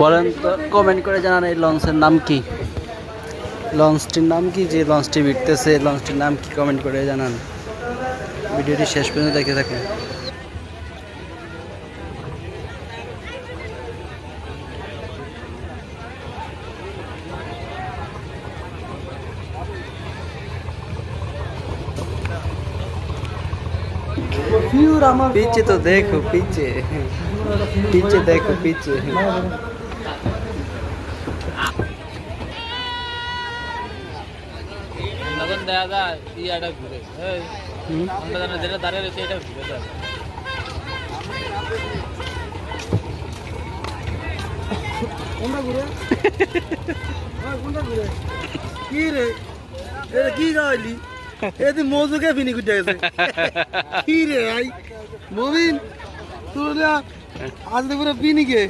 বলেন তো, কমেন্ট করে জানান এই লঞ্চের নাম কি, লঞ্চটির নাম কি, যে লঞ্চটি ভিড়তেছে লঞ্চটির নাম কি, কমেন্ট করে জানান। ভিডিওটি শেষ পর্যন্ত দেখতে থাকুন। पीछे तो देखो, पीछे पीछे देखो, पीछे মজু কে ফিনি কুটে গেছে কি রে ভাই মমিন তোরা আজ তো পুরো পিনি কে